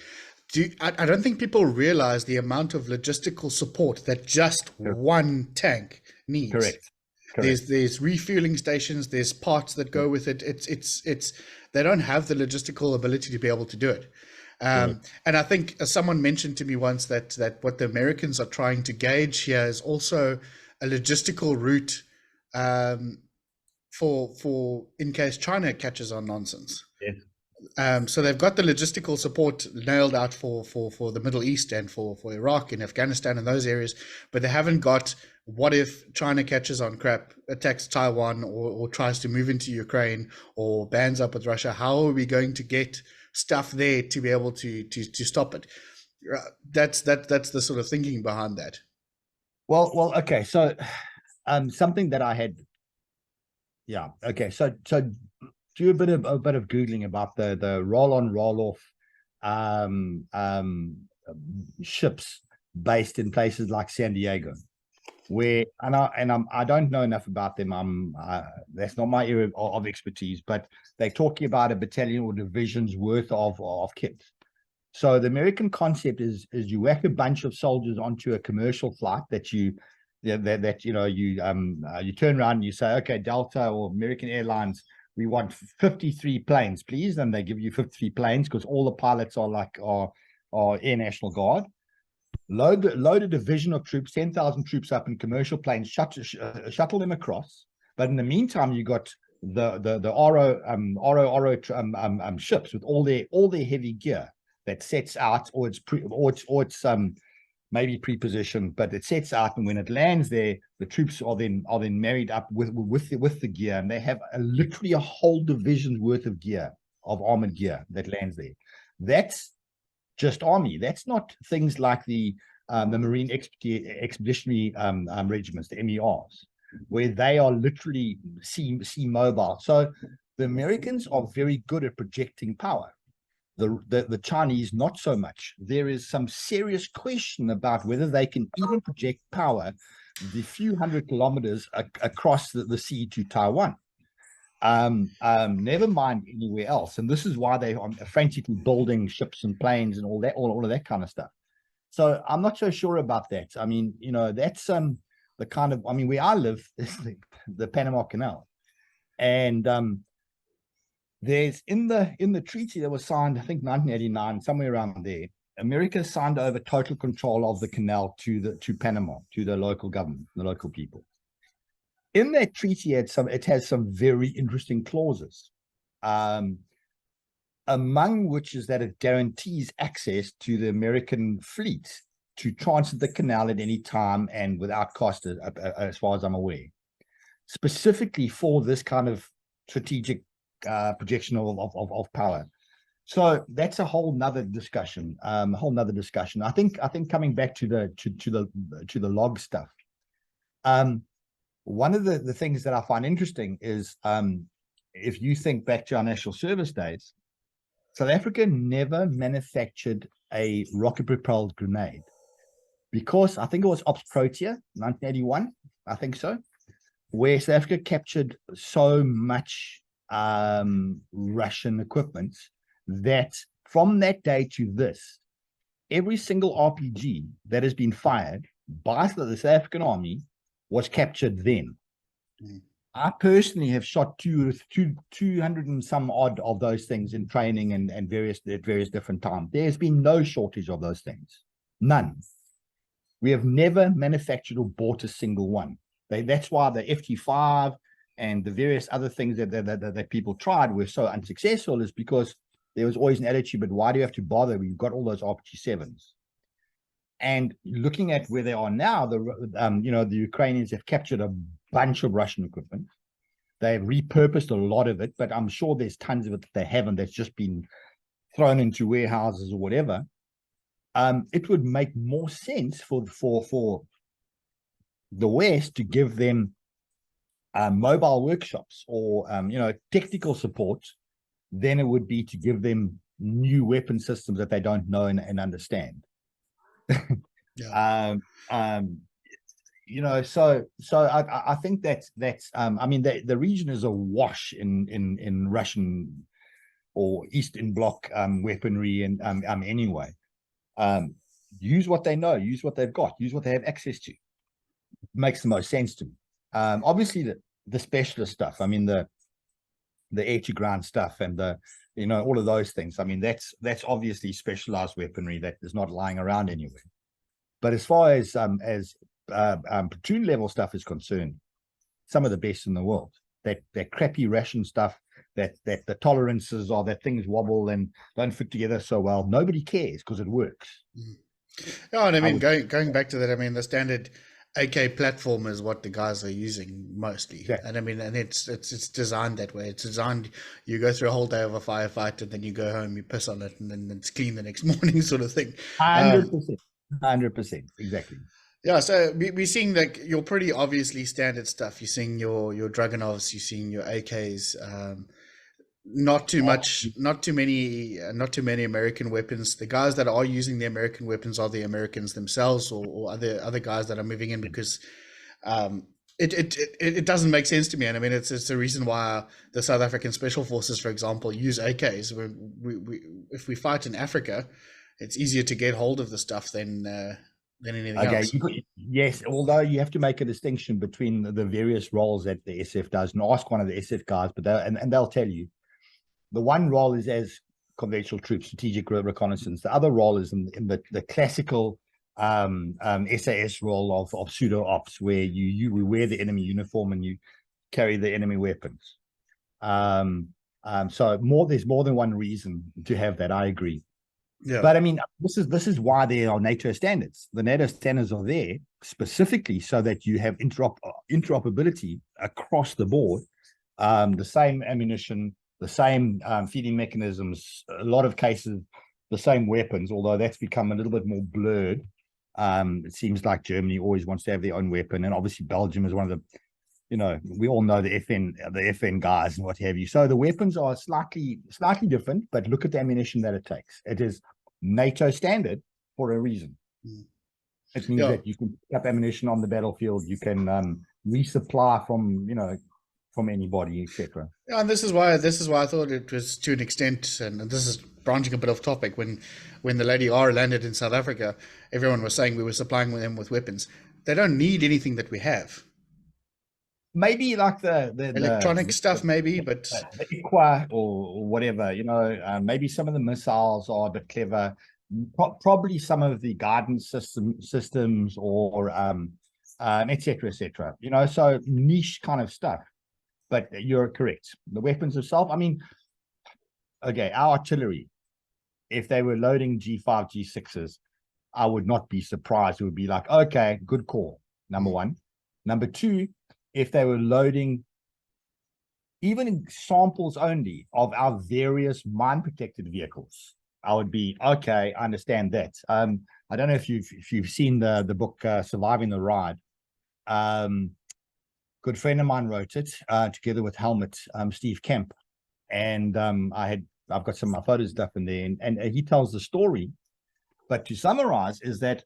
Speaker 1: I don't think people realize the amount of logistical support that just one tank needs.
Speaker 2: Correct.
Speaker 1: There's refueling stations, there's parts that go with it. It's they don't have the logistical ability to be able to do it. And I think someone mentioned to me once that what the Americans are trying to gauge here is also a logistical route for in case China catches on nonsense.
Speaker 2: Yes.
Speaker 1: So they've got the logistical support nailed out for the Middle East and for Iraq and Afghanistan and those areas, but they haven't got what if China catches on crap, attacks Taiwan, or tries to move into Ukraine, or bands up with Russia. How are we going to get stuff there to be able to stop it? That's the sort of thinking behind that.
Speaker 2: Well, okay. So something that I had. Yeah. Okay. So do a bit of Googling about the roll on, roll off ships based in places like San Diego, where I don't know enough about them. That's not my area of expertise, but they're talking about a battalion or division's worth of kit. So the American concept is you whack a bunch of soldiers onto a commercial flight that you turn around and you say, okay, Delta or American Airlines, we want 53 planes, please, and they give you 53 planes because all the pilots are Air National Guard. Load a division of troops, 10,000 troops up in commercial planes, shuttle them across. But in the meantime, you got the RO ships with all their heavy gear that sets out, or it's maybe pre-positioned, but it sets out, and when it lands there, the troops are then married up with the gear, and they have literally a whole division's worth of gear, of armored gear that lands there. That's just army. That's not things like the Marine Expeditionary Regiments, the MERs, where they are literally sea mobile. So the Americans are very good at projecting power. The Chinese, not so much. There is some serious question about whether they can even project power the few hundred kilometers across the sea to Taiwan. Never mind anywhere else. And this is why they are frantically building ships and planes and all of that kind of stuff. So I'm not so sure about that. I mean, that's the kind of, where I live is the Panama Canal. And there's in the treaty that was signed, I think 1989, somewhere around there, America signed over total control of the canal to Panama, to the local government, the local people. In that treaty, it has some very interesting clauses, among which is that it guarantees access to the American fleet to transit the canal at any time and without cost, as far as I'm aware, specifically for this kind of strategic projection of power. So that's a whole nother discussion. I think coming back to the log stuff. One of the things that I find interesting is if you think back to our national service days, South Africa never manufactured a rocket-propelled grenade because I think it was Ops Protea, 1981, I think so, where South Africa captured so much Russian equipment that from that day to this, every single RPG that has been fired by the South African Army was captured then. I personally have shot 200 and some odd of those things in training and at various different times. There's been no shortage of those things. None. We have never manufactured or bought a single one. That's why the FT5 and the various other things that people tried were so unsuccessful, is because there was always an attitude, but why do you have to bother? We've got all those RPG-7s. And looking at where they are now, the Ukrainians have captured a bunch of Russian equipment. They've repurposed a lot of it, but I'm sure there's tons of it that they haven't, that's just been thrown into warehouses or whatever. It would make more sense for the West to give them mobile workshops or technical support than it would be to give them new weapon systems that they don't know and understand.
Speaker 1: Yeah.
Speaker 2: So I think that's the region is awash in Russian or Eastern Bloc weaponry and anyway. Use what they know, use what they've got, use what they have access to. Makes the most sense to me. Obviously the specialist stuff, the air to ground stuff and all of those things. That's obviously specialized weaponry that is not lying around anywhere. But as far as platoon level stuff is concerned, some of the best in the world. That crappy ration stuff, that the tolerances are that things wobble and don't fit together so well. Nobody cares because it works.
Speaker 1: Yeah, and going back to that, the standard AK platform is what the guys are using mostly. Exactly. And it's designed that way. It's designed, you go through a whole day of a firefight and then you go home, you piss on it, and then it's clean the next morning, sort of thing.
Speaker 2: 100%, exactly.
Speaker 1: Yeah, so we're seeing your pretty obviously standard stuff. You're seeing your Dragunovs, you're seeing your AKs. not too much, not too many American weapons. The guys that are using the American weapons are the Americans themselves, or other guys that are moving in, because it doesn't make sense to me. And I mean, it's the reason why the South African Special Forces, for example, use AKs. If we fight in Africa, it's easier to get hold of the stuff than anything else.
Speaker 2: Yes, although you have to make a distinction between the various roles that the SF does, and ask one of the SF guys, but they'll tell you. The one role is as conventional troops, strategic reconnaissance. The other role is in the classical SAS role of pseudo ops, where you wear the enemy uniform and you carry the enemy weapons. So there's more than one reason to have that. I agree.
Speaker 1: Yeah.
Speaker 2: But I mean, this is why there are NATO standards. The NATO standards are there specifically so that you have interoperability across the board. The same ammunition, the same feeding mechanisms, a lot of cases, the same weapons, although that's become a little bit more blurred. It seems like Germany always wants to have their own weapon, and obviously Belgium is one of the, we all know the FN guys and what have you. So the weapons are slightly different, but look at the ammunition that it takes. It is NATO standard for a reason. It means that you can pick up ammunition on the battlefield, you can resupply from anybody, etc.
Speaker 1: Yeah, and this is why I thought it was, to an extent, and this is branching a bit off topic, when the Lady R landed in South Africa, everyone was saying we were supplying them with weapons. They don't need anything that we have.
Speaker 2: Maybe like the
Speaker 1: electronic stuff, maybe, but
Speaker 2: the IQA or whatever, maybe some of the missiles are a bit clever. Probably some of the guidance systems or et cetera, so niche kind of stuff. But you're correct. The weapons themselves, I mean, okay, our artillery, if they were loading G5, G6s, I would not be surprised. It would be like, okay, good call, number one. Number two, if they were loading even samples only of our various mine-protected vehicles, I would be, okay, I understand that. I don't know if you've seen the book Surviving the Ride. Good friend of mine wrote it together with Helmut, Steve Kemp, and I've got some of my photos stuff in there, and he tells the story. But to summarize, is that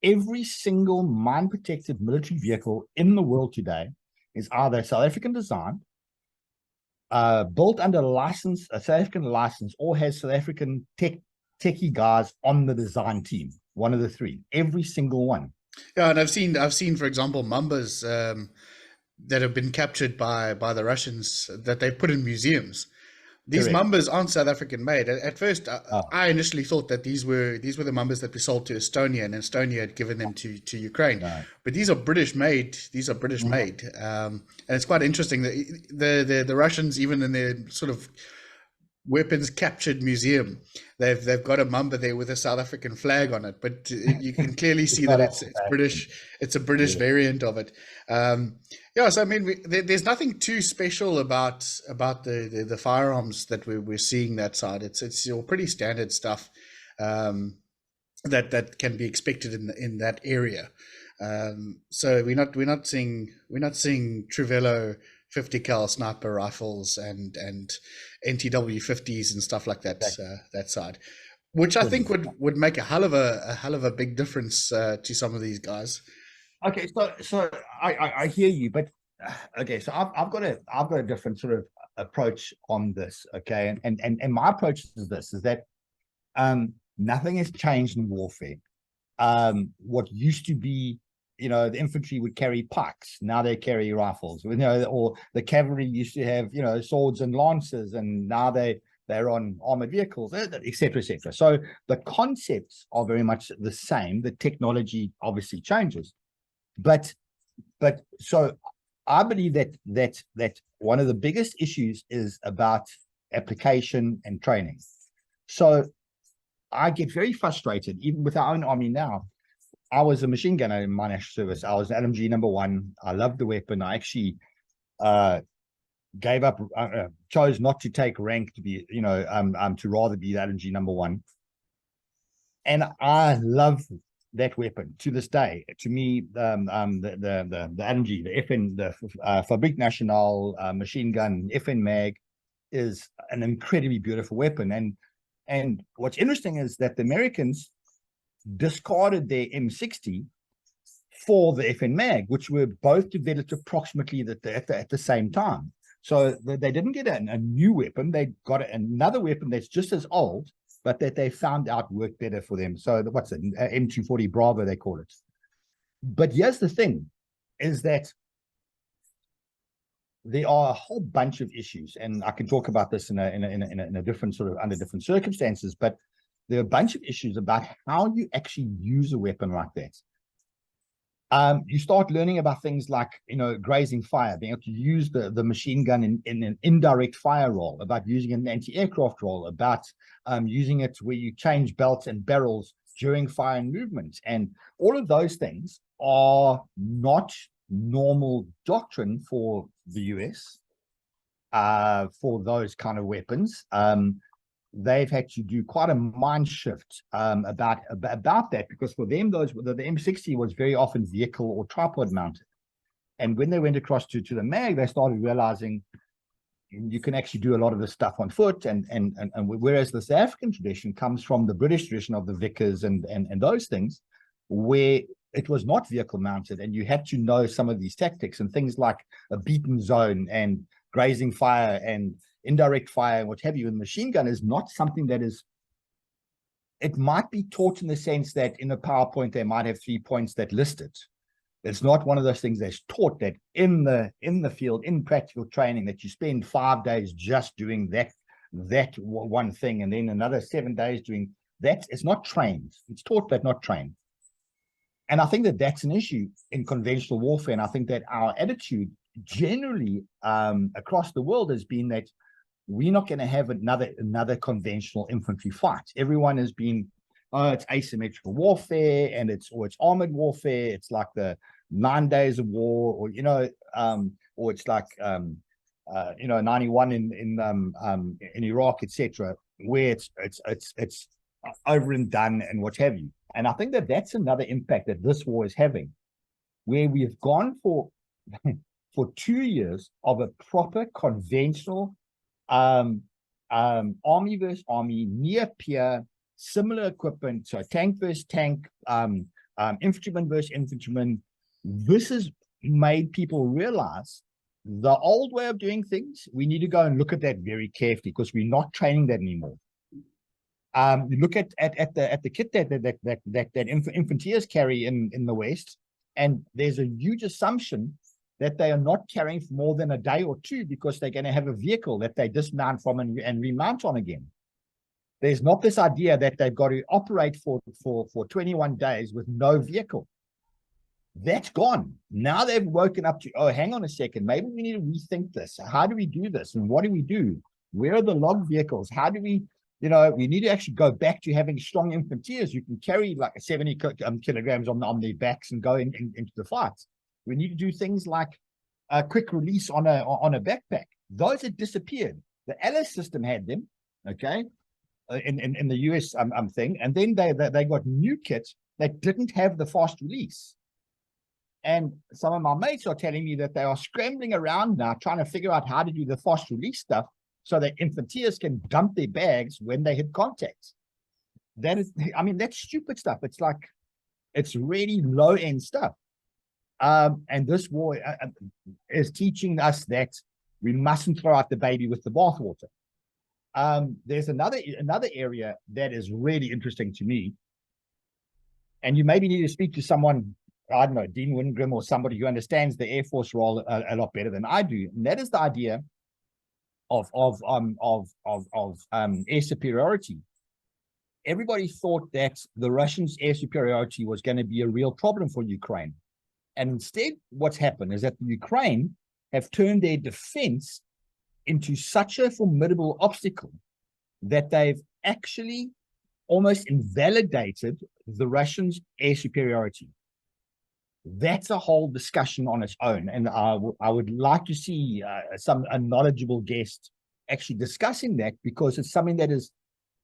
Speaker 2: every single mine-protected military vehicle in the world today is either South African designed, built under a South African license, or has South African techie guys on the design team. One of the three. Every single one.
Speaker 1: Yeah, and I've seen, for example, Mambas that have been captured by the Russians that they put in museums. These Mambas aren't South African made. At first, I initially thought that these were the Mambas that we sold to Estonia, and Estonia had given them to Ukraine. No. But these are British made. These are British made, and it's quite interesting that the Russians, even in their sort of weapons captured museum, they've got a Mamba there with a South African flag on it. But you can clearly see that it's British. It's a British variant of it. Yeah, so I mean, there's nothing too special about the firearms that we're seeing that side. It's your pretty standard stuff that can be expected in that area. So we're not seeing Trivello 50 cal sniper rifles and NTW 50s and stuff like that. That side, which I think would make a hell of a big difference to some of these guys.
Speaker 2: Okay, so I hear you, but okay, so I've got a different sort of approach on this. Okay, and my approach is this: is that nothing has changed in warfare. What used to be, the infantry would carry pikes, now they carry rifles. Or the cavalry used to have swords and lances, and now they're on armored vehicles, etc., etc. So the concepts are very much the same. The technology obviously changes. But so I believe that one of the biggest issues is about application and training. So I get very frustrated, even with our own army now. I was a machine gunner in my national service. I was LMG number 1. I loved the weapon. I actually gave up, chose not to take rank to be, to rather be the LMG number 1. And I love that weapon to this day. To me, the LMG, the FN, the Fabrique Nationale machine gun, FN mag, is an incredibly beautiful weapon. And what's interesting is that the Americans discarded their M60 for the FN Mag, which were both developed approximately at the same time. So they didn't get a new weapon. They got another weapon that's just as old, but that they found out worked better for them. So what's it, M240 Bravo, they call it. But here's the thing, is that there are a whole bunch of issues, and I can talk about this in a different sort of, under different circumstances, but there are a bunch of issues about how you actually use a weapon like that. You start learning about things like, grazing fire, being able to use the machine gun in an indirect fire role, about using an anti-aircraft role, about using it where you change belts and barrels during fire and movement. And all of those things are not normal doctrine for the US, for those kind of weapons. They've had to do quite a mind shift about that, because for them, the M60 was very often vehicle or tripod mounted. And when they went across to the MAG, they started realizing you can actually do a lot of this stuff on foot. And whereas the South African tradition comes from the British tradition of the Vickers and those things, where it was not vehicle mounted, and you had to know some of these tactics and things like a beaten zone and grazing fire and indirect fire and what have you. And machine gun is not something that is, it might be taught in the sense that in a PowerPoint they might have 3 points that list it. It's not one of those things that's taught that in the field, in practical training, that you spend 5 days just doing that one thing, and then another 7 days doing that. It's not trained. It's taught but not trained. And I think that that's an issue in conventional warfare. And I think that our attitude generally across the world has been that we're not going to have another conventional infantry fight. Everyone has been, oh, it's asymmetrical warfare, and it's armored warfare. It's like the 9 days of war, or it's like 91 in Iraq, etc., where it's over and done and what have you. And I think that that's another impact that this war is having, where we have gone for 2 years of a proper conventional army versus army, near peer, similar equipment, so tank versus tank, infantryman versus infantryman. This has made people realize the old way of doing things. We need to go and look at that very carefully, because we're not training that anymore. You look at the kit that infanteers carry in the West, and there's a huge assumption that they are not carrying for more than a day or two, because they're going to have a vehicle that they dismount from and remount on again. There's not this idea that they've got to operate for 21 days with no vehicle. That's gone. Now they've woken up to, oh, hang on a second, maybe we need to rethink this. How do we do this? And what do we do? Where are the log vehicles? How do we, we need to actually go back to having strong infanteers who can carry like 70 kilograms on their backs and go into the fights. We need to do things like a quick release on a backpack. Those had disappeared. The LS system had them, okay, in the US thing, and then they got new kits that didn't have the fast release. And some of my mates are telling me that they are scrambling around now trying to figure out how to do the fast release stuff so that infanteers can dump their bags when they hit contact. That is, I mean, that's stupid stuff. It's like, it's really low end stuff. And this war is teaching us that we mustn't throw out the baby with the bathwater. There's another area that is really interesting to me, and you maybe need to speak to someone, I don't know, Dean Wingrim or somebody who understands the Air Force role a lot better than I do, and that is the idea of air superiority. Everybody thought that the Russians' air superiority was going to be a real problem for Ukraine. And instead, what's happened is that Ukraine have turned their defense into such a formidable obstacle that they've actually almost invalidated the Russians' air superiority. That's a whole discussion on its own. And I would like to see a knowledgeable guest actually discussing that, because it's something that is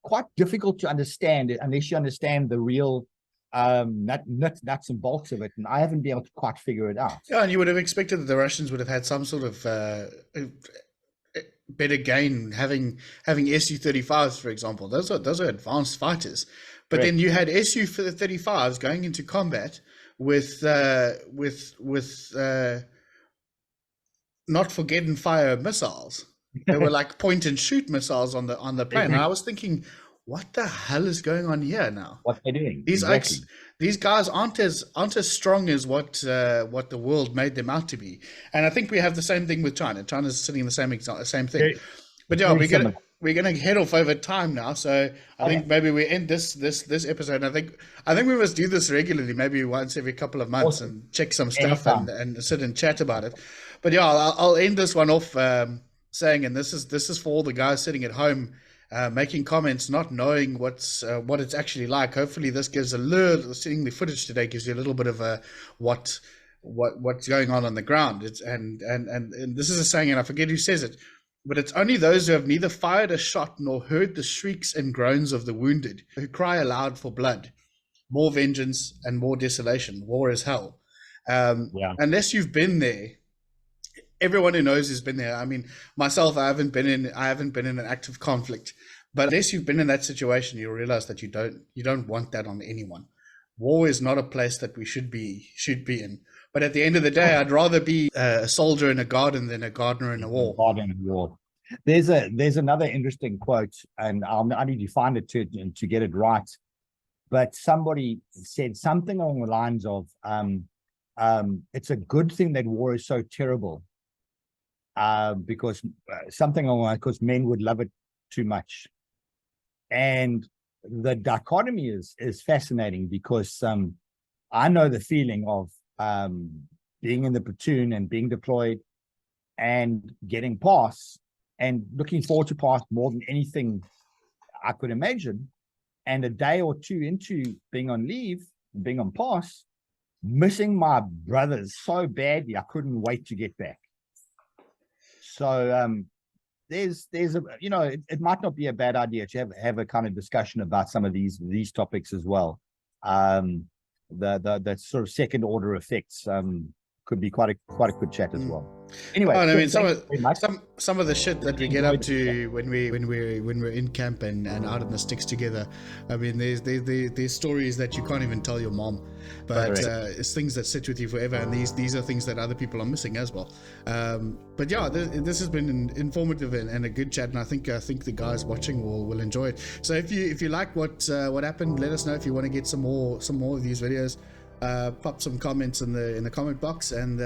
Speaker 2: quite difficult to understand unless you understand the real nuts and bolts of it, and I haven't been able to quite figure it out.
Speaker 1: Yeah, and you would have expected that the Russians would have had some sort of better gain having Su-35s, for example. Those are advanced fighters. But then you had Su-35s going into combat with not forget and fire missiles. They were like point and shoot missiles on the plane. And I was thinking, what the hell is going on here now?
Speaker 2: What they're doing?
Speaker 1: These guys aren't as strong as what the world made them out to be. And I think we have the same thing with China. China's sitting in the same thing. But yeah, we're gonna head off over time now. So I think maybe we end this episode. I think we must do this regularly, maybe once every couple of months, and check some stuff and sit and chat about it. But yeah, I'll end this one off saying, and this is for all the guys sitting at home. Making comments, not knowing what it's actually like. Hopefully, this gives seeing the footage today gives you a little bit of a what's going on the ground. And this is a saying, and I forget who says it, but it's only those who have neither fired a shot nor heard the shrieks and groans of the wounded who cry aloud for blood, more vengeance and more desolation. War is hell. Unless you've been there. Everyone who knows has been there. I mean, myself, I haven't been in an active conflict, but unless you've been in that situation, you'll realize that you don't want that on anyone. War is not a place that we should be in. But at the end of the day, I'd rather be a soldier in a garden than a gardener in a war.
Speaker 2: There's another interesting quote, and I need to find it to get it right. But somebody said something along the lines of, "It's a good thing that war is so terrible." Because something along because men would love it too much. And the dichotomy is fascinating because I know the feeling of being in the platoon and being deployed and getting pass and looking forward to pass more than anything I could imagine. And a day or two into being on leave, being on pass, missing my brothers so badly, I couldn't wait to get back. So there's a it might not be a bad idea to have a kind of discussion about some of these topics as well. The sort of second order effects could be quite a good chat as well. Anyway,
Speaker 1: I mean, some of the shit that we get up to when we're in camp and out in the sticks together. I mean, there's stories that you can't even tell your mom, but it's things that sit with you forever. And these are things that other people are missing as well. But yeah, this has been informative and a good chat, and I think the guys watching will enjoy it. So if you like what happened, let us know. If you want to get some more of these videos, pop some comments in the comment box, and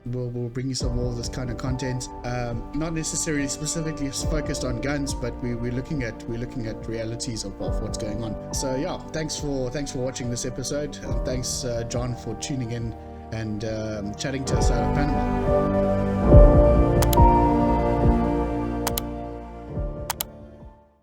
Speaker 1: we'll bring you some more of this kind of content. Not necessarily specifically focused on guns, but we're looking at realities of what's going on. So yeah, thanks for watching this episode. Thanks John for tuning in and chatting to us out of Panama.